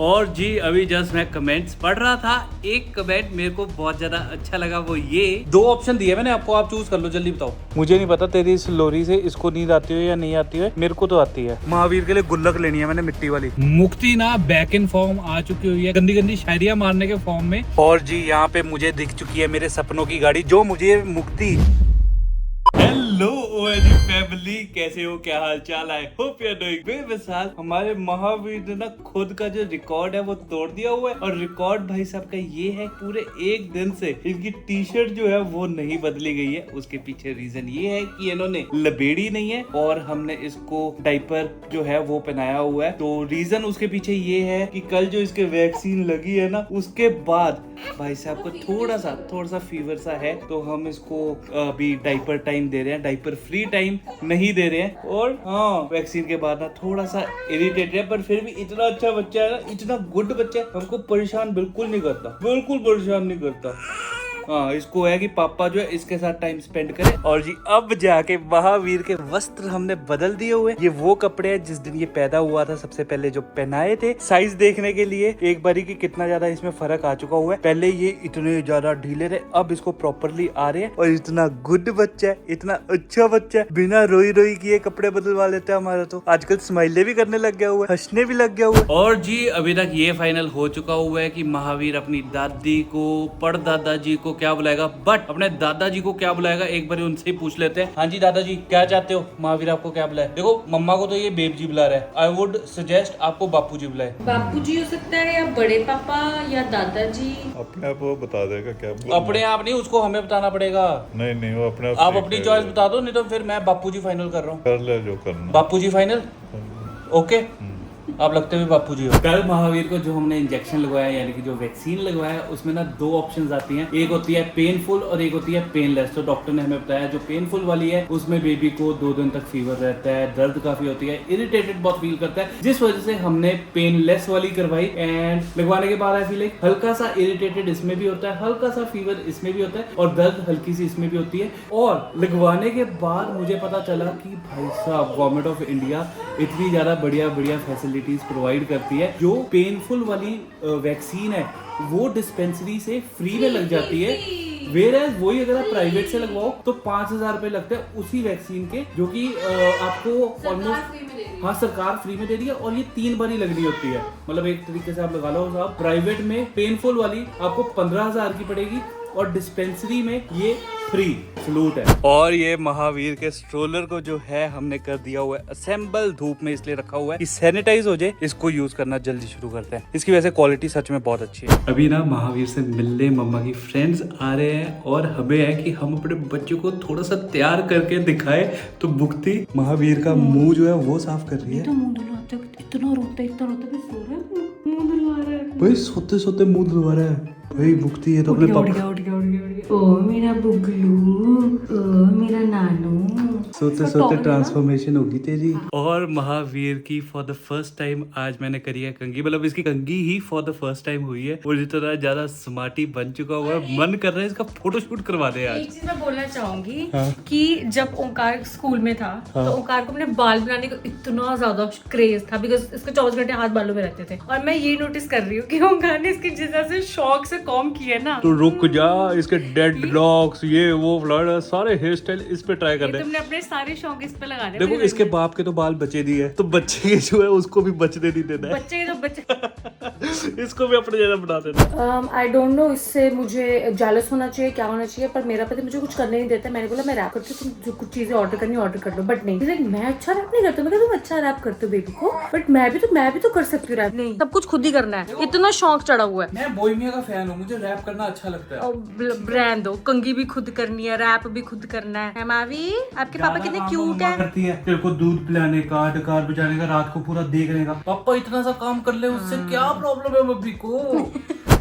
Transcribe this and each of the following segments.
और जी अभी जस्ट मैं कमेंट्स पढ़ रहा था, एक कमेंट मेरे को बहुत ज्यादा अच्छा लगा। वो ये दो ऑप्शन दिए मैंने आपको, आप चूज कर लो, जल्दी बताओ। मुझे नहीं पता तेरी इस लोरी से इसको नींद आती है या नहीं आती है, मेरे को तो आती है। महावीर के लिए गुल्लक लेनी है मैंने, मिट्टी वाली। मुक्ति ना बैक इन फॉर्म आ चुकी हुई है, गंदी गंदी शायरियां मारने के फॉर्म में। और जी यहाँ पे मुझे दिख चुकी है मेरे सपनों की गाड़ी, जो मुझे मुक्ति। हेलो ओएजी फैमिली, कैसे हो, क्या हाल चाल है? होप यू आर डूइंग बेमिसाल। हमारे महावीर ने ना खुद का जो रिकॉर्ड है वो तोड़ दिया हुआ है। और रिकॉर्ड भाई साहब का ये है, पूरे एक दिन से इनकी टी शर्ट जो है वो नहीं बदली गई है। उसके पीछे रीजन ये है कि इन्होंने लबेड़ी नहीं है और हमने इसको डाइपर जो है वो पहनाया हुआ है। तो रीजन उसके पीछे ये है कि कल जो इसके वैक्सीन लगी है ना, उसके बाद भाई साहब को थोड़ा सा फीवर सा है। तो हम इसको अभी डाइपर टाइम दे रहे हैं, डाइपर फ्री टाइम नहीं दे रहे हैं। और हाँ, वैक्सीन के बाद ना थोड़ा सा इरिटेटेड है, पर फिर भी इतना अच्छा बच्चा है ना, इतना गुड बच्चा है, हमको परेशान बिल्कुल नहीं करता, बिल्कुल परेशान नहीं करता। हाँ, इसको है कि पापा जो है इसके साथ टाइम स्पेंड करे। और जी अब जाके महावीर के वस्त्र हमने बदल दिए हुए। ये वो कपड़े हैं जिस दिन ये पैदा हुआ था सबसे पहले जो पहनाए थे, साइज देखने के लिए एक बारी की कितना ज्यादा इसमें फर्क आ चुका हुआ है। पहले ये इतने ज्यादा ढीले थे, अब इसको प्रॉपरली आ रहे हैं। और इतना गुड बच्चा है, इतना अच्छा बच्चा है, बिना रोई रोई किए कपड़े बदलवा लेता है हमारा। तो आजकल स्माइले भी करने लग गया हुआ है, हंसने भी लग गया हुआ है। और जी अभी तक ये फाइनल हो चुका हुआ है कि महावीर अपनी दादी को, परदादा जी को क्या बुलाएगा, बट अपने दादाजी को क्या बुलाएगा एक बार उनसे ही पूछ लेते हैं। हाँ जी दादाजी, क्या चाहते हो, महावीर आपको क्या बुलाए? देखो मम्मा को तो ये बेब जी बुला रहा है, आई वुड सजेस्ट आपको बापू जी बुलाए। बापू जी हो सकता है, या बड़े पापा, या दादाजी। अपने आप वो बता देगा क्या बोलना। अपने आप नहीं, उसको हमें बताना पड़ेगा। नहीं वो अपने आप अपनी चॉइस बता दो, नहीं तो फिर मैं बापू जी फाइनल कर रहा हूँ। कर ले जो करना। बापू जी फाइनल, ओके। आप लगते हुए बापू जी हो। कल महावीर को जो हमने इंजेक्शन लगवाया, यानी कि जो वैक्सीन लगवाया, उसमें ना दो ऑप्शंस आती हैं, एक होती है पेनफुल और एक होती है पेनलेस। तो डॉक्टर ने हमें बताया जो पेनफुल वाली है उसमें बेबी को 2 दिन तक फीवर रहता है, दर्द काफी होती है, इरिटेटेड बहुत फील करता है, जिस वजह से हमने पेनलेस वाली करवाई। एंड लगवाने के बाद आई फील लाइक हल्का सा इरिटेटेड इसमें भी होता है, हल्का सा फीवर इसमें भी होता है, और दर्द हल्की सी इसमें भी होती है। और लगवाने के बाद मुझे पता चला कि भाई साहब गवर्नमेंट ऑफ इंडिया इतनी ज्यादा बढ़िया फैसिलिटीज प्रोवाइड करती है। जो पेनफुल वाली वैक्सीन है वो डिस्पेंसरी से फ्री में लग जाती है, वेयर वही अगर आप प्राइवेट से लगवाओ तो 5,000 रुपए लगते हैं उसी वैक्सीन के, जो कि आपको ऑलमोस्ट, हाँ सरकार फ्री में दे रही है। और ये 3 बार ही लगनी होती है, मतलब एक तरीके से आप लगा लो साहब। प्राइवेट में पेनफुल वाली आपको 15,000 की पड़ेगी और डिस्पेंसरी में ये फ्री फ्लूट है। और ये महावीर के स्ट्रोलर को जो है हमने कर दिया हुआ है असेंबल, धूप में इसलिए रखा हुआ है कि सैनिटाइज हो जाए। इसको यूज करना जल्दी शुरू करते हैं, इसकी वजह से क्वालिटी सच में बहुत अच्छी है। अभी ना महावीर से मिलने मम्मा की फ्रेंड्स आ रहे हैं और हमें है कि हम अपने बच्चों को थोड़ा सा तैयार करके दिखाए। तो मुक्ति महावीर का मुंह जो है वो साफ कर रही है। तो मुंह धुलवाते इतना रोता भी सो रहा है, मुंह धुलवा रहा है भाई सोते सोते मुंह धुलवा रहा है भाई। मुक्ति ये तो अपने उठ गया। ओ मेरा बुगलू, ओ मेरा नानू, सोते सोते ट्रांसफॉर्मेशन होगी तेरी। और महावीर की फॉर द फर्स्ट टाइम आज मैंने करी है कंघी, मतलब इसकी कंघी ही फॉर द फर्स्ट टाइम हुई है। और इतना ज्यादा स्मार्टी बन चुका हुआ है, मन कर रहा है इसका फोटोशूट करवा दे आज। एक चीज मैं बोलना चाहूंगी कि जब ओंकार स्कूल में था तो ओंकार को अपने बाल बनाने का इतना ज्यादा क्रेज था, बिकॉज इसके 24 घंटे हाथ बालों में रहते थे। और मैं ये नोटिस कर रही हूँ कि ओंकार ने इसकी जिस तरह से शौक से कॉम किया ना, तो रुक जा, इसके डेड लॉक्स ये वो फ्लड सारे हेयर स्टाइल इस पे ट्राई कर दे। तुमने अपने सारे शौक इस पे लगा दिए। देखो इसके बाप के तो बाल बचे नहीं है, तो बच्चे के जो है उसको भी बचने नहीं देना है। बच्चे तो बच्चे इसको भी अपने जैसा बना देना। आई डोंट नो इससे मुझे जालस होना चाहिए, क्या होना चाहिए, पर मेरा पति मुझे कुछ करने नहीं देता। मैंने बोला मैं रैप करती हूँ, तुम जो कुछ चीजें ऑर्डर करनी ऑर्डर कर लो, बट नहीं, मैं अच्छा रैप नहीं करती। मैं तुम अच्छा रैप करते हो बेबी को, बट मैं भी तो कर सकती हूँ रैप। नहीं, सब कुछ खुद ही करना है, इतना शौक चढ़ा हुआ है। मैं बोहेमिया का फैन हूँ, मुझे रैप करना अच्छा लगता है। ब्रांड दो, कंगी भी खुद करनी है, रैप भी खुद करना है। मावी आपके पापा कितने क्यूट है। करती है तेरे को दूध पिलाने का, कार बजाने का, रात को पूरा देखने का। पापा इतना सा काम कर ले, उससे क्या प्रॉब्लम है मम्मी को।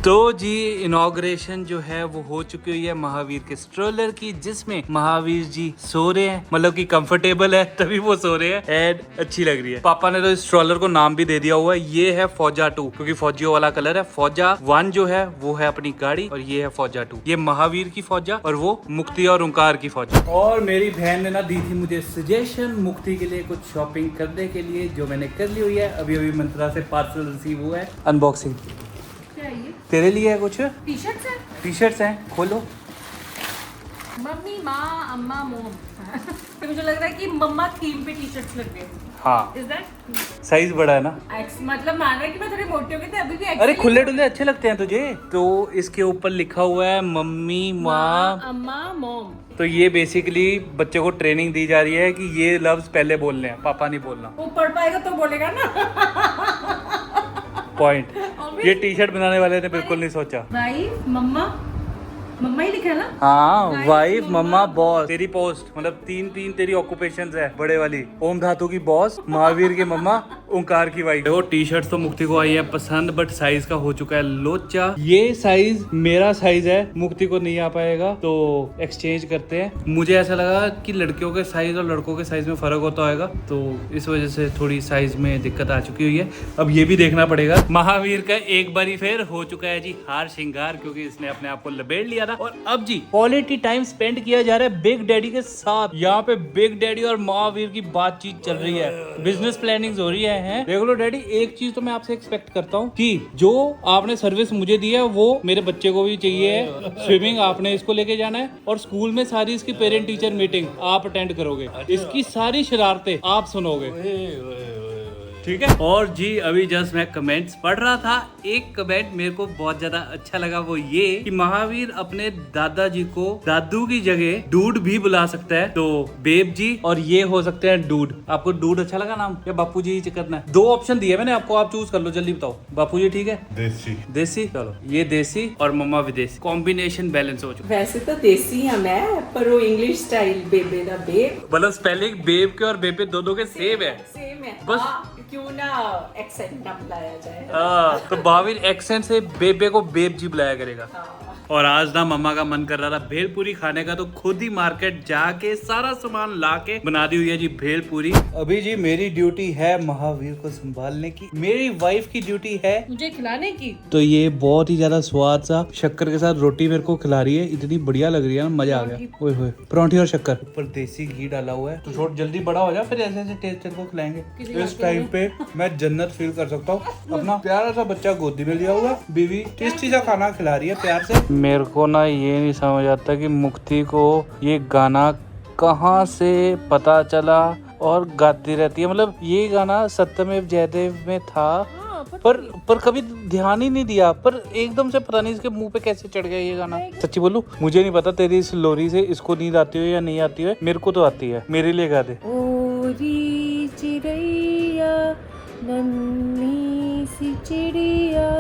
तो जी इनॉग्रेशन जो है वो हो चुकी हुई है महावीर के स्ट्रोलर की, जिसमें महावीर जी सो रहे हैं, मतलब कि कंफर्टेबल है तभी वो सो रहे हैं एंड अच्छी लग रही है। पापा ने तो इस स्ट्रोलर को नाम भी दे दिया हुआ है, ये है फौजा 2 क्योंकि फौजियों वाला कलर है। फौजा 1 जो है वो है अपनी गाड़ी और ये है फौजा 2, ये महावीर की फौजा और वो मुक्ति और ओंकार की फौजा। और मेरी बहन ने ना दी थी मुझे सजेशन मुक्ति के लिए कुछ शॉपिंग करने के लिए, जो मैंने कर ली हुई है। अभी अभी मंत्रा से पार्सल रिसीव हुआ है। अनबॉक्सिंग क्या है ये? तेरे लिए है कुछ टी शर्ट्स है? टी शर्ट्स हैं, खोलो। मम्मी माँ अम्मा मोम। तो मुझे लग रहा है कि मम्मा थीम पे टी शर्ट्स लग रही है। हाँ Is that? साइज बड़ा है ना। मतलब मान रहा है कि मैं थोड़ी मोटी हो गई थी, अभी भी अरे खुले डुले अच्छे लगते हैं तुझे। तो इसके ऊपर लिखा हुआ है मम्मी माँ, अम्मा मोम। तो ये बेसिकली बच्चे को ट्रेनिंग दी जा रही है कि ये लफ्ज पहले बोलने हैं, पापा नहीं बोलना। वो पढ़ पाएगा तो बोलेगा ना। पॉइंट। ये टी शर्ट बनाने वाले ने बिल्कुल नहीं सोचा। भाई मम्मा, मम्मा ही लिखा है ना? हाँ वाइफ मम्मा बॉस, तेरी पोस्ट मतलब तीन तेरी ऑक्यूपेशंस है बड़े वाली। ओम धातु की बॉस, महावीर की मम्मा, ओंकार की वाइफ। देखो टी शर्ट तो मुक्ति को आई है पसंद, बट साइज का हो चुका है लोचा। ये साइज मेरा साइज है, मुक्ति को नहीं आ पाएगा तो एक्सचेंज करते हैं। मुझे ऐसा लगा कि लड़कियों के साइज और लड़कों के साइज में फर्क होता होगा, तो इस वजह से थोड़ी साइज में दिक्कत आ चुकी हुई है। अब ये भी देखना पड़ेगा। महावीर का एक बारी फिर हो चुका है जी हार श्रृंगार, क्योंकि इसने अपने आप को लपेट लिया था। और अब जी क्वालिटी टाइम स्पेंड किया जा रहा है बिग डैडी के साथ। यहाँ पे बिग डैडी और महावीर की बातचीत चल रही है, बिजनेस प्लानिंग हो रही है। देख लो डैडी, एक चीज तो मैं आपसे एक्सपेक्ट करता हूँ कि जो आपने सर्विस मुझे दी है वो मेरे बच्चे को भी चाहिए है। स्विमिंग आपने इसको लेके जाना है और स्कूल में सारी इसकी पेरेंट टीचर मीटिंग आप अटेंड करोगे, इसकी सारी शरारतें आप सुनोगे, ठीक है। और जी अभी जस्ट मैं कमेंट्स पढ़ रहा था, एक कमेंट मेरे को बहुत ज्यादा अच्छा लगा, वो ये कि महावीर अपने दादाजी को दादू की जगह डूड भी बुला सकता है, तो बेब जी और ये हो सकते हैं डूड। आपको डूड अच्छा लगा नाम या बापू जी ही करना है? 2 ऑप्शन दिए मैंने आपको, आप चूज कर लो, जल्दी बताओ। बापू जी ठीक है? देसी। देसी, चलो ये देसी और मम्मा विदेशी, कॉम्बिनेशन बैलेंस हो चुका। वैसे तो देसी है मैं, पर वो इंग्लिश स्टाइल बेबे दा बेब मतलब स्पेलिंग बेब के और बेबे दोनों के सेम है। सेम है बस। क्यों ना एक्सेंट ना बुलाया जाए। तो महावीर एक्सेंट से बेबे को बेब जी बुलाया करेगा। और आज ना मम्मा का मन कर रहा था भेलपूरी खाने का, तो खुद ही मार्केट जाके सारा सामान लाके बना दी हुई है जी भेलपूरी। अभी जी मेरी ड्यूटी है महावीर को संभालने की, मेरी वाइफ की ड्यूटी है मुझे खिलाने की। तो ये बहुत ही ज्यादा स्वाद सा शक्कर के साथ रोटी मेरे को खिला रही है, इतनी बढ़िया लग रही है ना, मजा आ गया। ओए होए, परांठी और शक्कर, ऊपर देसी घी डाला हुआ है। तो छोड़ जल्दी बड़ा हो जा, फिर ऐसे ऐसे टेस्ट तेरे को खिलाएंगे। इस टाइम पे मैं जन्नत फील कर सकता हूँ। अपना प्यारा सा बच्चा गोदी में लिया हुआ, बीवी टेस्टी सा खाना खिला रही है प्यार से। मेरे को ना ये नहीं समझ आता कि मुक्ति को ये गाना कहाँ से पता चला और गाती रहती है। मतलब ये गाना सत्यमेव जयदेव में था, पर कभी ध्यान ही नहीं दिया, पर एकदम से पता नहीं इसके मुंह पे कैसे चढ़ गया ये गाना। सच्ची बोलूं, मुझे नहीं पता तेरी इस लोरी से इसको नींद आती हो या नहीं आती है, मेरे को तो आती है। मेरे लिए गा दे। ओरी चिड़ैया नन्ही सी चिड़िया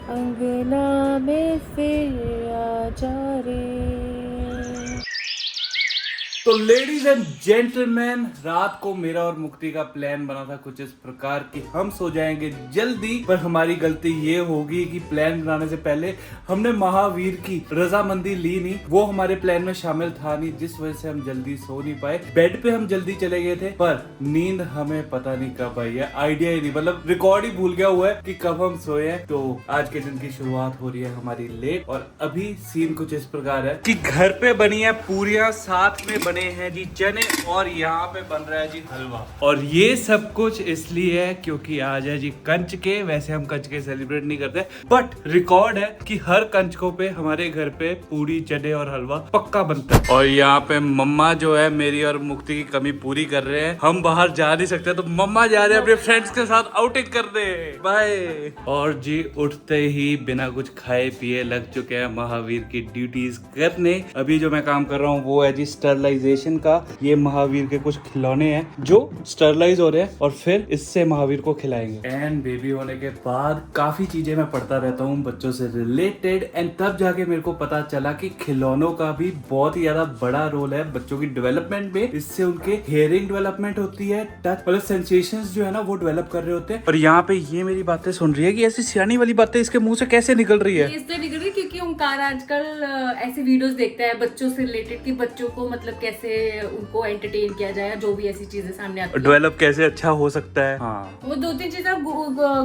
अंगना में फिर आ जा रे। तो लेडीज एंड जेंटलमैन, रात को मेरा और मुक्ति का प्लान बना था कुछ इस प्रकार कि हम सो जाएंगे जल्दी, पर हमारी गलती ये होगी कि प्लान बनाने से पहले हमने महावीर की रजामंदी ली नहीं, वो हमारे प्लान में शामिल था नहीं, जिस वजह से हम जल्दी सो नहीं पाए। बेड पे हम जल्दी चले गए थे, पर नींद हमें पता नहीं कब आई है, आइडिया ही नहीं, मतलब रिकॉर्ड ही भूल गया हुआ है कि कब हम सोए हैं। तो आज के दिन की शुरुआत हो रही है हमारी लेट, और अभी सीन कुछ इस प्रकार है कि घर पे बनी है पूरियां, साथ में बने हैं जी चने, और यहाँ पे बन रहा है जी हलवा। और ये सब कुछ इसलिए है क्योंकि आज है जी कंचके। वैसे हम कंचके सेलिब्रेट नहीं करते, बट रिकॉर्ड है कि हर कंचकों पे हमारे घर पे पूरी चने और हलवा पक्का बनता है। और यहाँ पे मम्मा जो है मेरी और मुक्ति की कमी पूरी कर रहे हैं। हम बाहर जा नहीं सकते तो मम्मा जा रहे हैं अपने फ्रेंड्स के साथ आउटिंग करने। बाय। और जी उठते ही बिना कुछ खाए पिए लग चुके हैं महावीर की ड्यूटीज करने। अभी जो मैं काम कर रहा हूँ वो है जी स्टरलाइजेशन स्टरलाइजेशन का ये महावीर के कुछ खिलौने हैं जो स्टरलाइज हो रहे हैं और फिर इससे महावीर को खिलाएंगे। एंड बेबी होने के बाद काफी चीजें मैं पढ़ता रहता हूँ बच्चों से रिलेटेड, एंड तब जाके मेरे को पता चला कि खिलौनों का भी बहुत ही ज्यादा बड़ा रोल है बच्चों की डेवलपमेंट में। इससे उनके हियरिंग डेवलपमेंट होती है, टच मतलब सेंसेशंस जो है ना वो डेवलप कर रहे होते हैं। और यहाँ पे ये मेरी बातें सुन रही है कि ऐसी सियानी वाली बातें इसके मुंह से कैसे निकल रही है। इससे निकल रही क्योंकि ओमकार आजकल ऐसे वीडियोस देखता है बच्चों से रिलेटेड कि बच्चों को मतलब कैसे उनको एंटरटेन किया जाए, जो भी ऐसी चीजें सामने आती है डेवलप कैसे अच्छा हो सकता है। हाँ, वो 2-3 चीजें आप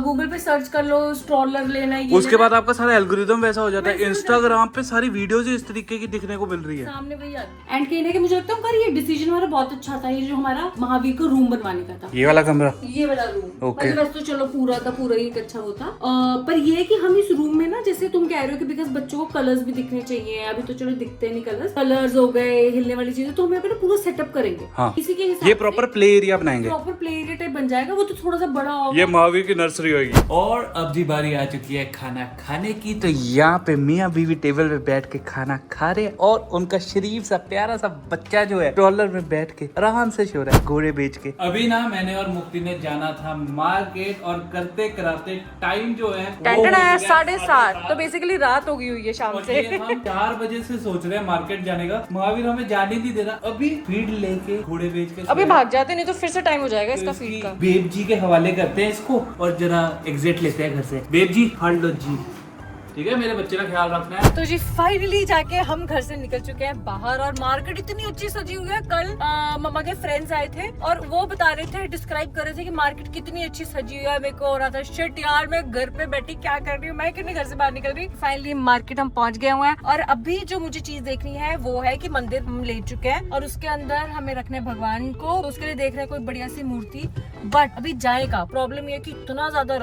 गूगल पे सर्च कर लो, स्ट्रॉलर लेना, ये उसके बाद आपका सारा एल्गोरिदम वैसा हो जाता है। इंस्टाग्राम पे सारी वीडियोस इस तरीके की दिखने को मिल रही है, सामने वही आता है। एंड कहने के मुझे लगता है ये डिसीजन हमारा बहुत अच्छा था, ये जो हमारा महावीर को रूम बनवाने का था, ये वाला कमरा, ये वाला रूम। ओके। वैसे तो चलो पूरा का पूरा ही एक अच्छा होता, पर ये है कि हम इस रूम में ना, जैसे तुम कह रहे हो कि बिकॉज बच्चों को कलर्स भी दिखने चाहिए, अभी तो चलो दिखते नहीं कलर्स हो गए, हिलने वाली चीजें, तो हम यहाँ पे ना पूरा सेटअप करेंगे। हाँ। इसी के हिसाब ये प्रॉपर प्ले एरिया बनाएंगे, प्रॉपर प्ले एरिया टाइप बन जाएगा। वो तो थोड़ा सा बड़ा होगा, ये महावीर की नर्सरी होगी। और अब जी बारी आ चुकी है खाना खाने की। तो यहाँ पे मियाँ बीवी टेबल पे बैठ के खाना खा रहे हैं और उनका शरीफ सा प्यारा सा बच्चा जो है ट्रॉलर में बैठ के आराम से सो रहा है घोड़े बेच के। अभी ना मैंने और मुक्ति ने जाना था मार्केट, और करते कराते टाइम जो है 7:30, तो बेसिकली रात हो गई हुई है शाम और से। ये हम 4 बजे से सोच रहे हैं मार्केट जाने का। महावीर हमें जाने नहीं दे रहा, अभी फीड लेके घोड़े बेच के अभी भाग जाते, नहीं तो फिर से टाइम हो जाएगा इसका फीड का। बेब जी के हवाले करते हैं इसको और जरा एग्जिट लेते हैं घर से। बेब जी हट लो जी, ठीक है, मेरे बच्चे का ख्याल रखना है। तो जी फाइनली जाके हम घर से निकल चुके हैं बाहर, और मार्केट इतनी अच्छी सजी हुई है। कल मम्मा के फ्रेंड्स आए थे और वो बता रहे थे, डिस्क्राइब कर रहे थे कि मार्केट कितनी अच्छी सजी हुई है। मेरे को हो रहा था शिट यार, मैं घर पे बैठी क्या कर रही हूँ, मैं क्यों नहीं घर से बाहर निकल रही। फाइनली मार्केट हम पहुंच गए हुए हैं, और अभी जो मुझे चीज देखनी है वो है कि मंदिर हम ले चुके हैं और उसके अंदर हमें रखने भगवान को, तो उसके लिए देख रहे हैं कोई बढ़िया सी मूर्ति। बट अभी जाएगा, प्रॉब्लम ये कि इतना ज्यादा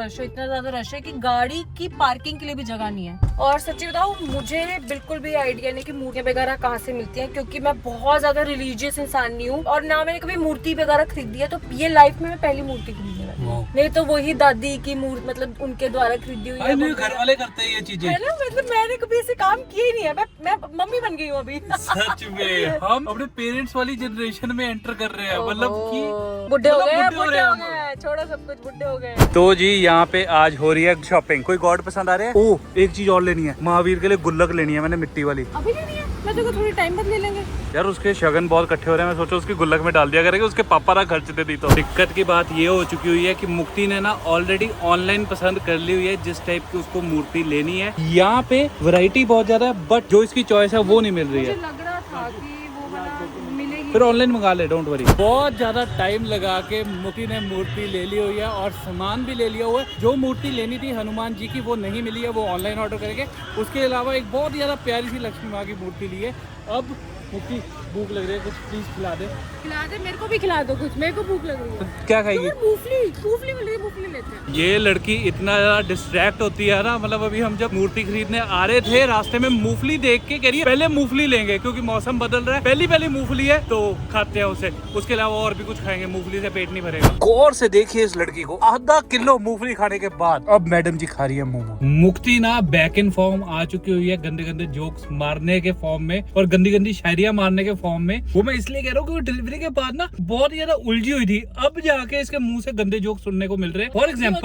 रश है कि गाड़ी की पार्किंग के लिए भी जगह नहीं है। और सच्ची बताऊं, मुझे बिल्कुल भी आइडिया नहीं कि मूर्तियां वगैरह कहाँ से मिलती हैं, क्योंकि मैं बहुत ज्यादा रिलीजियस इंसान नहीं हूँ और ना मैंने कभी मूर्ति वगैरह खरीदी है। तो ये लाइफ में मैं पहली मूर्ति खरीदने वाली हूँ। नहीं तो वही दादी की मूर्ति, मतलब उनके द्वारा खरीदी हुई है। घर वाले करते हैं ये चीजें, है ना, मतलब मैंने कभी ऐसे काम किए ही नहीं है। मैं मम्मी बन गई हूँ अभी। सच में हम अपने पेरेंट्स वाली जनरेशन में एंटर कर रहे हैं, मतलब कि बुढ़े हो गए, बुढ़े हो गए। छोड़ो सब कुछ, बुढ़े हो गए। तो जी यहाँ पे आज हो रही है शॉपिंग। कोई गॉड पसंद आ रहा है? ओ, एक चीज और लेनी है, महावीर के लिए गुल्लक लेनी है मैंने, मिट्टी वाली। अभी नहीं है, मैं तो थोड़ी टाइम बाद ले लेंगे यार उसके शगन बहुत इकट्ठे हो रहे हैं, मैं सोचा उसकी गुल्लक में डाल दिया करेंगे, उसके पापा ना खर्च दे दी। तो दिक्कत की बात ये हो चुकी हुई है कि मुक्ति ने ना ऑलरेडी ऑनलाइन पसंद कर ली हुई है जिस टाइप की उसको मूर्ति लेनी है। यहाँ पे वैरायटी बहुत ज्यादा है, बट जो इसकी चॉइस है वो नहीं मिल रही है। लग रहा था कि वो वाला मिलेगी, फिर ऑनलाइन मंगा ले, डोंट वरी। बहुत ज्यादा टाइम लगा के मुक्ति ने मूर्ति ले ली हुई है और सामान भी ले लिया हुआ है। जो मूर्ति लेनी थी हनुमान जी की वो नहीं मिली है, वो ऑनलाइन ऑर्डर करेंगे। उसके अलावा एक बहुत ही ज्यादा प्यारी सी लक्ष्मी माँ की मूर्ति ली है। अब मुक्ति भूख लग रही है, कुछ प्लीज खिला दे। मेरे को भी खिला दो कुछ, मेरे को भूख लग रही है। क्या खाएगी? मूंगफली मिल रही है, मूंगफली लेते हैं। ये लड़की इतना ज्यादा डिस्ट्रैक्ट होती है ना, मतलब अभी हम जब मूर्ति खरीदने आ रहे थे रास्ते में मूंगफली देख के कह रही है पहले मूंगफली लेंगे क्योंकि मौसम बदल रहा है, पहली मूंगफली है तो खाते हैं उसे, उसके अलावा और भी कुछ खाएंगे, मूंगफली से पेट नहीं भरेगा। गौर से देखिए इस लड़की को, आधा किलो मूंगफली खाने के बाद अब मैडम जी खा रही है मोमो। मुक्ति ना बैक इन फॉर्म आ चुकी हुई है, गंदे गंदे जोक्स मारने के फॉर्म में और गंदी गंदी शायरियां मारने के फॉर्म में। वो मैं इसलिए कह रहा हूँ कि डिलीवरी के बाद ना बहुत ज्यादा उलझी हुई थी, अब जाके इसके मुंह से गंदे जोक सुनने को मिल रहे हैं। फॉर एग्जाम्पल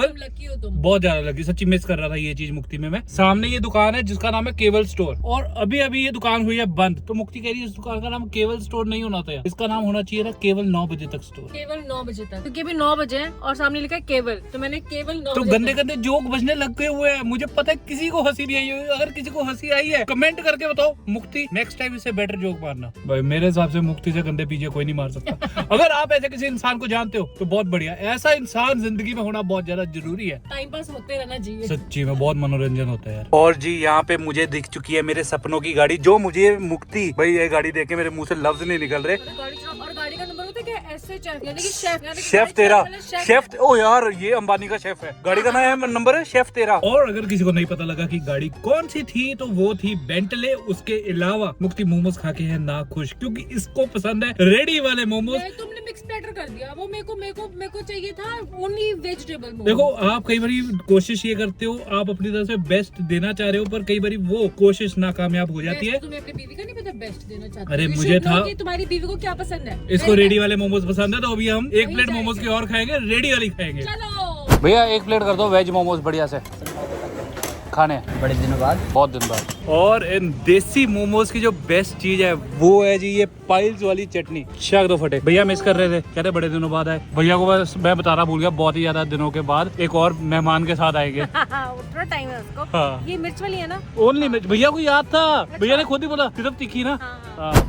बहुत ज्यादा लगी, सच्ची मिस कर रहा था ये चीज मुक्ति में। मैं सामने ये दुकान है जिसका नाम है केवल स्टोर, और अभी अभी ये दुकान हुई है बंद, तो मुक्ति कह रही है इस दुकान का नाम केवल स्टोर नहीं होना था, इसका नाम होना चाहिए था केवल 9 बजे तक स्टोर। केवल 9 बजे तक, क्योंकि अभी 9 बजे हैं और सामने लिखा है केवल, तो मैंने केवल 9 तो बजे गंदे गंदे जोक बजने लग गए हुए हैं। मुझे पता है किसी को हंसी नहीं आई होगी, अगर किसी को हंसी आई है कमेंट करके बताओ मुक्ति नेक्स्ट टाइम इससे बेटर जोक मारना। भाई मेरे हिसाब से मुक्ति से गंदे पीछे कोई नहीं मार सकता। अगर आप ऐसे किसी इंसान को जानते हो तो बहुत बढ़िया, ऐसा इंसान जिंदगी में होना बहुत ज्यादा जरूरी है। टाइम पास होते रहना चाहिए, सच्ची में बहुत मनोरंजन होता है यार। और जी यहाँ पे मुझे दिख चुकी है मेरे सपनों की गाड़ी, जो मुझे मुक्ति, भाई ये गाड़ी देख के मेरे मुंह से लफ्ज नहीं निकल रहे। और गाड़ी का नंबर होता है क्या? SH, यानी कि शेफ, शेफ तेरा, शेफ, ओ यार ये अंबानी का शेफ है, गाड़ी का नाम नंबर है शेफ तेरा। और अगर किसी को नहीं पता लगा कि गाड़ी कौन सी थी तो वो थी बेंटले। उसके अलावा मुक्ति मोमोज खा के है ना खुश, क्योंकि इसको पसंद है रेडी वाले मोमोज। तुमने मिक्स प्लेटर कर दिया। वो मेरे को चाहिए था ओनली वेजिटेबल मोमोज। देखो आप कई बारी कोशिश ये करते हो, आप अपनी तरफ से बेस्ट देना चाह रहे हो, पर कई बारी वो कोशिश नाकामयाब हो जाती है। तुम्हें अपनी बीवी का नहीं पता बेस्ट देना चाहते हो? अरे You मुझे should know था कि तुम्हारी बीवी को क्या पसंद है। इसको रेडी वाले मोमोज पसंद है, तो अभी हम एक प्लेट मोमोज की और खाएंगे, रेडी वाली खाएंगे। चलो भैया एक प्लेट कर दो वेज मोमोज बढ़िया से खाने, बड़े दिनों बाद। बहुत दिन बाद। और इन देसी मोमोज की जो बेस्ट चीज है वो है जी ये पाइल्स वाली चटनी। शाक दो फटे। भैया मिस कर रहे थे, कहते बड़े दिनों बाद आए। भैया को बस मैं बताना भूल गया, बहुत ही ज्यादा दिनों के बाद एक और मेहमान के साथ आएंगे। थोड़ा टाइम है उसको। हाँ। ये मिर्च वाली है ना? ओनली मिर्च। भैया को याद था, भैया ने खुद ही बोला सिर्फ तीखी ना।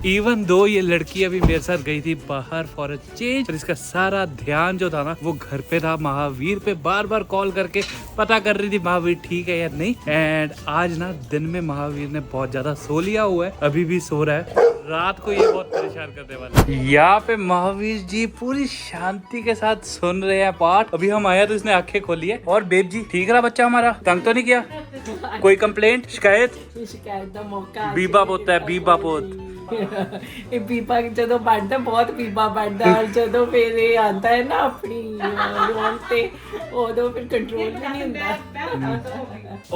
इवन दो ये लड़की अभी मेरे साथ गई थी बाहर फॉर अ चेंज, और इसका सारा ध्यान जो था ना वो घर पे था, महावीर पे बार बार कॉल करके पता कर रही थी महावीर ठीक है या नहीं। एंड आज ना दिन में महावीर ने बहुत ज्यादा सो लिया हुआ है, अभी भी सो रहा है, रात को ये बहुत परेशान करने वाला है। यहाँ पे महावीर जी पूरी शांति के साथ सुन रहे हैं पाठ। अभी हम आए तो इसने आंखें खोली है। और बेब जी ठीक रहा बच्चा हमारा, तंग तो नहीं किया? कोई कंप्लेंट शिकायत? शिकायत का मौका बीबा पोता है, बीबा पोत। ਇਹ ਬੀਬਾ ਜਦੋਂ ਬਣਦਾ ਬਹੁਤ ਬੀਬਾ ਬਣਦਾ ਔਰ ਜਦੋਂ ਫਿਰ ਇਹ ਆਂਦਾ ਹੈ ਨਾ ਆਪਣੀ ਰੋਣ ਤੇ ਉਦੋਂ ਫਿਰ ਕੰਟਰੋਲ ਵੀ ਨਹੀਂ ਹੁੰਦਾ।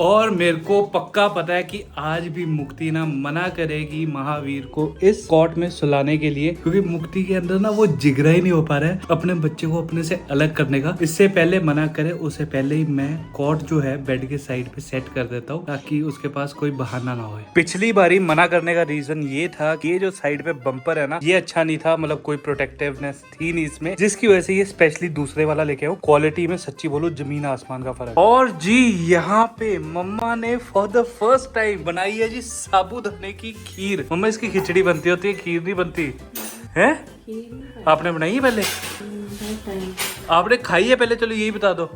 और मेरे को पक्का पता है कि आज भी मुक्ति ना मना करेगी महावीर को इस कॉट में सुलाने के लिए, क्योंकि मुक्ति के अंदर ना वो जिगरा ही नहीं हो पा रहा है अपने बच्चे को अपने से अलग करने का। इससे पहले मना करे उससे पहले ही मैं कॉट जो है बेड के साइड पे सेट कर देता हूँ, ताकि उसके पास कोई बहाना ना हो। पिछली बारी मना करने का रीजन ये था कि ये जो साइड पे बम्पर है ना ये अच्छा नहीं था, मतलब कोई प्रोटेक्टिवनेस थी नहीं इसमें, जिसकी वजह से ये स्पेशली दूसरे वाला लेके आऊँ। क्वालिटी में सच्ची बोलो जमीन आसमान का फर्क। और जी यहाँ पे मम्मा ने फॉर द फर्स्ट टाइम बनाई है जी साबूदाने की खीर। मम्मा इसकी खिचड़ी बनती होती है, खीर नहीं बनती है। आपने बनाई है पहले? आपने खाई है पहले? चलो यही बता दो,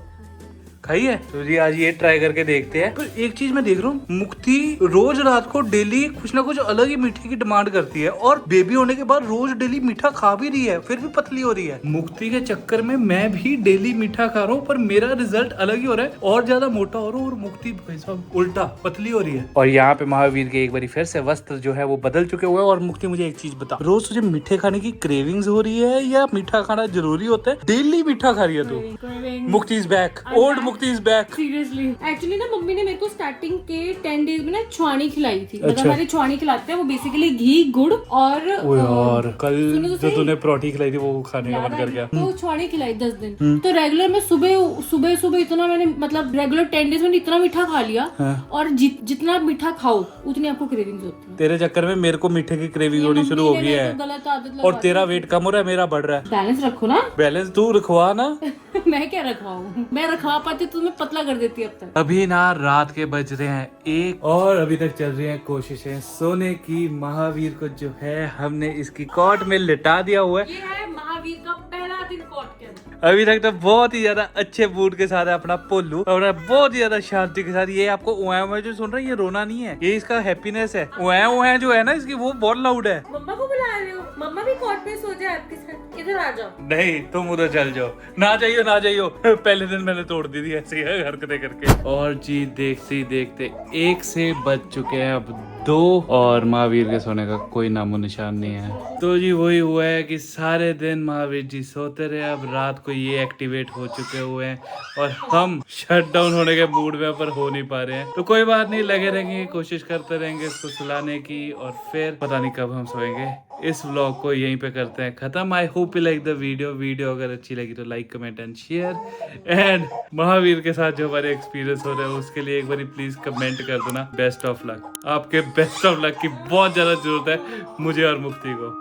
खाई है? तो जी आज ये ट्राई करके देखते हैं। पर एक चीज मैं देख रहा हूँ, मुक्ति रोज रात को डेली कुछ ना कुछ अलग ही मीठे की डिमांड करती है, और बेबी होने के बाद रोज डेली मीठा खा भी रही है, फिर भी पतली हो रही है। मुक्ति के चक्कर में मैं भी डेली मीठा खा रहा हूँ, पर मेरा रिजल्ट अलग ही हो रहा है, और ज्यादा मोटा हो रहा हूँ, और मुक्ति भाई साहब उल्टा पतली हो रही है। और यहाँ पे महावीर के एक बार फिर से वस्त्र जो है वो बदल चुके हुए हैं। और मुक्ति मुझे एक चीज बता, रोज तुझे मीठे खाने की क्रेविंग्स हो रही है या मीठा खाना जरूरी होता है? डेली मीठा खा रही है तू। मुक्ति इज बैक, ओल्ड मुक्ति इज बैक। सीरियसली एक्चुअली ना मम्मी ने मेरे को स्टार्टिंग के 10 डेज में ना छुआनी खिलाई थी। अच्छा। मतलब हमारे छुआनी खिलाते हैं, वो बेसिकली घी गुड़ और ओ यार कल सुनो तो जो सही। तूने परोठी खिलाई थी वो खाने का मन कर गया। तो छुआनी खिलाई 10 दिन। तो रेगुलर में सुबह इतना मैंने मतलब रेगुलर 10 डेज में इतना मीठा खा लिया। और जितना मीठा खाओ उतनी आपको क्रेविंग्स होती है। तेरे चक्कर में मेरे को मीठे की क्रेविंग होनी शुरू हो गई है, गलत आदत और तेरा वेट कम हो रहा है, मेरा बढ़ रहा है। बैलेंस रखो ना। बैलेंस तू रखवा ना। मैं क्या रखवाऊं? मैं रखवा पाती तो तुम्हें पतला कर देती अब तक। अभी ना रात के बज रहे हैं 1 और अभी तक चल रही हैं कोशिशें सोने की। महावीर को जो है हमने इसकी कॉट में लिटा दिया हुआ है। ये है महावीर का पहला दिन कोर्ट के अंदर। अभी तक तो बहुत ही ज्यादा अच्छे मूड के साथ है अपना पोलू, और बहुत ही ज्यादा शांति के साथ। ये आपको उए जो सुन रहे हैं ये रोना नहीं है, ये इसका हैप्पीनेस है। उए जो है ना इसकी वो बहुत लाउड है। मम्मा को बुला रहे हो? मम्मा भी कोर्ट पे सो जाए आपके साथ, इधर आ जाओ। नहीं तुम उधर चल जाओ, ना जाइयो ना जाइयो। पहले दिन मैंने तोड़ दी थी ऐसी हरकतें करके। और जी देखते ही देखते 1 से बज चुके हैं अब 2, और महावीर के सोने का कोई नामो निशान नहीं है। तो जी वही हुआ है कि सारे दिन महावीर जी सोते रहे, अब रात को ये एक्टिवेट हो चुके हुए हैं, और हम शट डाउन होने के मूड में पर हो नहीं पा रहे हैं। तो कोई बात नहीं, लगे रहेंगे, कोशिश करते रहेंगे इसको सुलाने की, और फिर पता नहीं कब हम सोएंगे। इस व्लॉग को यहीं पे करते हैं खत्म। I hope you like the video अगर अच्छी लगी तो like comment and share. And Mahavir के साथ जो हमारे एक्सपीरियंस हो रहे हैं उसके लिए एक बार प्लीज कमेंट कर देना। Best of luck. आपके बेस्ट ऑफ लक की बहुत ज्यादा जरूरत है मुझे और मुक्ति को।